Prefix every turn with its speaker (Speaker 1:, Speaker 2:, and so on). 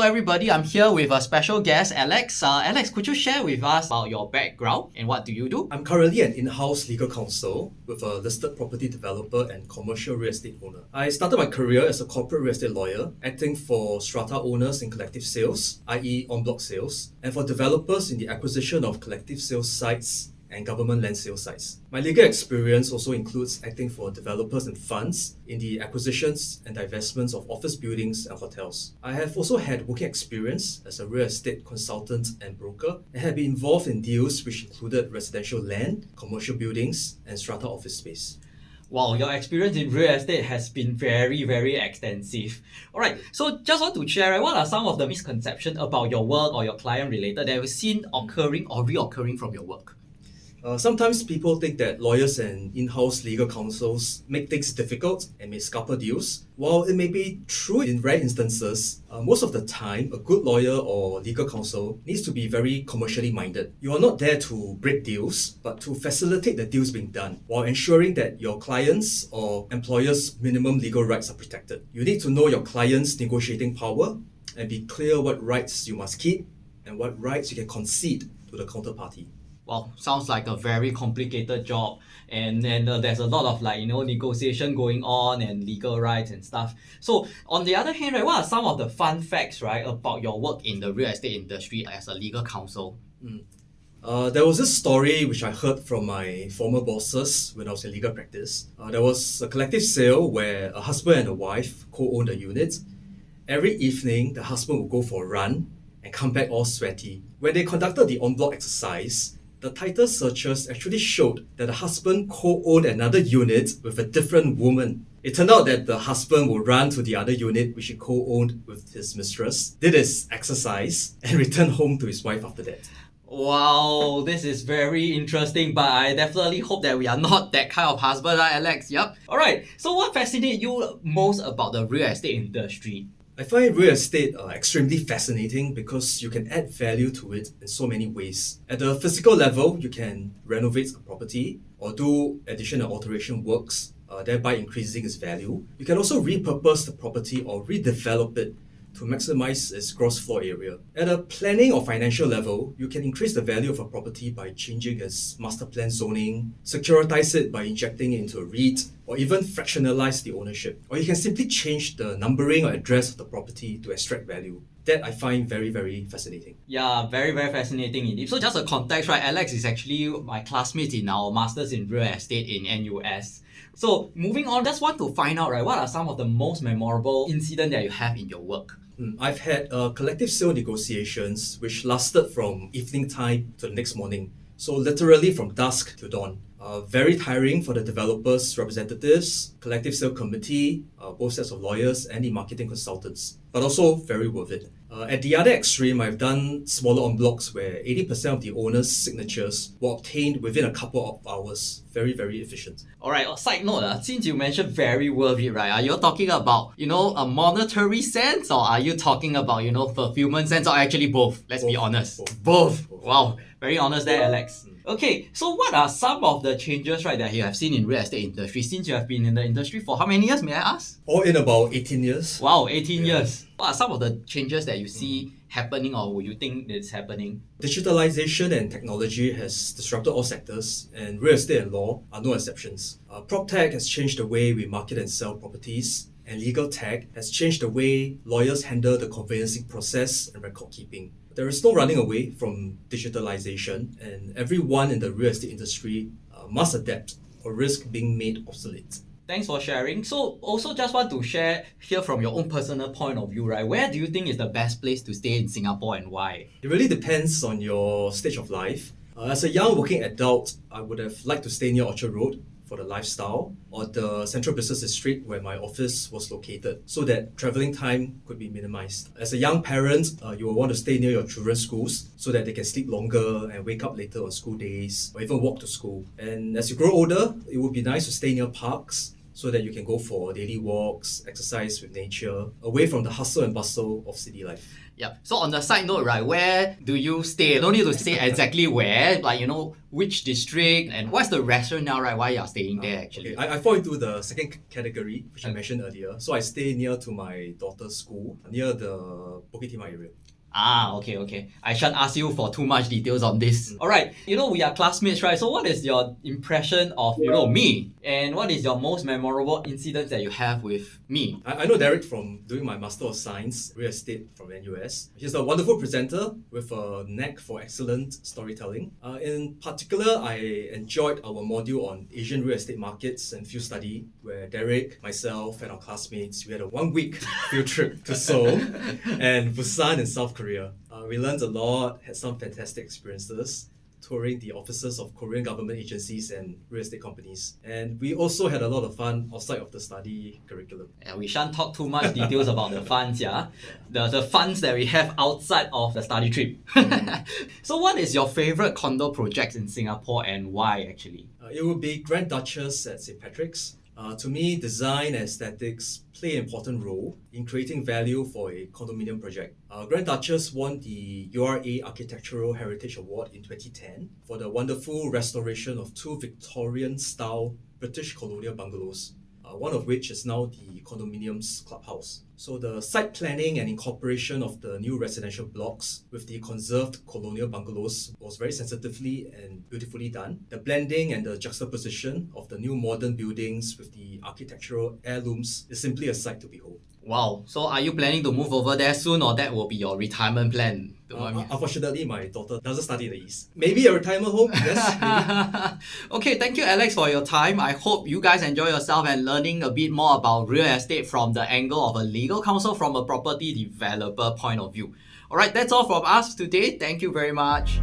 Speaker 1: everybody. I'm here with a special guest, Alex. Alex, could you share with us about your background and what do you do?
Speaker 2: I'm currently an in-house legal counsel with a listed property developer and commercial real estate owner. I started my career as a corporate real estate lawyer, acting for strata owners in collective sales, i.e. en-bloc sales, and for developers in the acquisition of collective sales sites and government land sale sites. My legal experience also includes acting for developers and funds in the acquisitions and divestments of office buildings and hotels. I have also had working experience as a real estate consultant and broker and have been involved in deals which included residential land, commercial buildings, and strata office space.
Speaker 1: Wow, your experience in real estate has been very extensive. Alright, so just want to share, what are some of the misconceptions about your work or your client related that you've seen occurring or reoccurring from your work?
Speaker 2: Sometimes people think that lawyers and in-house legal counsels make things difficult and may scupper deals. While it may be true in rare instances, most of the time, a good lawyer or legal counsel needs to be very commercially minded. You are not there to break deals, but to facilitate the deals being done, while ensuring that your clients' or employers' minimum legal rights are protected. You need to know your client's negotiating power and be clear what rights you must keep and what rights you can concede to the counterparty.
Speaker 1: Well, sounds like a very complicated job, and there's a lot of negotiation going on and legal rights and stuff. So on the other hand, right, what are some of the fun facts, right, about your work in the real estate industry as a legal counsel?
Speaker 2: There was this story which I heard from my former bosses when I was in legal practice. There was a collective sale where a husband and a wife co-owned a unit. Every evening, the husband would go for a run and come back all sweaty. When they conducted the en-bloc exercise, the title searches actually showed that the husband co-owned another unit with a different woman. It turned out that the husband would run to the other unit which he co-owned with his mistress, did his exercise, and returned home to his wife after that.
Speaker 1: Wow, this is very interesting, but I definitely hope that we are not that kind of husband, right, Alex? Yep. Alright, so what fascinates you most about the real estate industry?
Speaker 2: I find real estate extremely fascinating because you can add value to it in so many ways. At the physical level, you can renovate a property or do addition and alteration works, thereby increasing its value. You can also repurpose the property or redevelop it to maximize its gross floor area. At a planning or financial level, you can increase the value of a property by changing its master plan zoning, securitize it by injecting it into a REIT, or even fractionalize the ownership. Or you can simply change the numbering or address of the property to extract value. That I find very fascinating.
Speaker 1: Yeah, very fascinating indeed. So just a context, right? Alex is actually my classmate in our Masters in Real Estate in NUS. So moving on, just want to find out, right, what are some of the most memorable incidents that you have in your work?
Speaker 2: I've had collective sale negotiations which lasted from evening time to the next morning. So literally from dusk to dawn. Very tiring for the developers' representatives, collective sale committee, both sets of lawyers and the marketing consultants, but also very worth it. At the other extreme, I've done smaller en-blocs where 80% of the owner's signatures were obtained within a couple of hours. Very efficient.
Speaker 1: Alright, side note, since you mentioned very worth it, right? Are you talking about, a monetary sense, or are you talking about, fulfillment sense, or actually both? Let's be honest. Both. Wow, very honest there, Alex. Okay, so what are some of the changes, right, that you have seen in real estate industry since you have been in the industry for how many years, may I ask?
Speaker 2: All in about 18 years.
Speaker 1: Wow, 18 years. What are some of the changes that you see happening or you think it's happening?
Speaker 2: Digitalization and technology has disrupted all sectors, and real estate and law are no exceptions. PropTech has changed the way we market and sell properties, and legal tech has changed the way lawyers handle the conveyancing process and record keeping. There is no running away from digitalization, and everyone in the real estate industry must adapt or risk being made obsolete.
Speaker 1: Thanks for sharing. So also just want to hear from your own personal point of view, right? Where do you think is the best place to stay in Singapore and why?
Speaker 2: It really depends on your stage of life. As a young working adult, I would have liked to stay near Orchard Road for the lifestyle, or the Central Business District where my office was located, so that travelling time could be minimized. As a young parent, you will want to stay near your children's schools so that they can sleep longer and wake up later on school days, or even walk to school. And as you grow older, it would be nice to stay near parks so that you can go for daily walks, exercise with nature, away from the hustle and bustle of city life.
Speaker 1: Yeah. So on the side note, right, where do you stay? No need to say exactly where, like, which district and what's the rationale, right, why you're staying there actually.
Speaker 2: Okay, I fall into the second category, which I mentioned earlier. So I stay near to my daughter's school, near the Bukit Timah area.
Speaker 1: Okay. I shan't ask you for too much details on this. Alright, we are classmates, right? So what is your impression of, me? And what is your most memorable incident that you have with me?
Speaker 2: I know Derek from doing my Master of Science, Real Estate from NUS. He's a wonderful presenter with a knack for excellent storytelling. In particular, I enjoyed our module on Asian real estate markets and field study, where Derek, myself, and our classmates, we had a 1-week field trip to Seoul and Busan in South Korea. We learned a lot, had some fantastic experiences touring the offices of Korean government agencies and real estate companies. And we also had a lot of fun outside of the study curriculum.
Speaker 1: Yeah, we shan't talk too much details about the funds, yeah? The funds that we have outside of the study trip. So what is your favorite condo project in Singapore and why actually?
Speaker 2: It would be Grand Duchess at St. Patrick's. To me, design and aesthetics play an important role in creating value for a condominium project. Grand Duchess won the URA Architectural Heritage Award in 2010 for the wonderful restoration of 2 Victorian-style British colonial bungalows, one of which is now the condominium's clubhouse. So the site planning and incorporation of the new residential blocks with the conserved colonial bungalows was very sensitively and beautifully done. The blending and the juxtaposition of the new modern buildings with the architectural heirlooms is simply a sight to behold.
Speaker 1: Wow, so are you planning to move over there soon or that will be your retirement plan?
Speaker 2: Unfortunately, my daughter doesn't study in the East. Maybe a retirement home, yes. Maybe.
Speaker 1: Okay, thank you Alex for your time. I hope you guys enjoy yourself and learning a bit more about real estate from the angle of a legal counsel from a property developer point of view. Alright, that's all from us today. Thank you very much.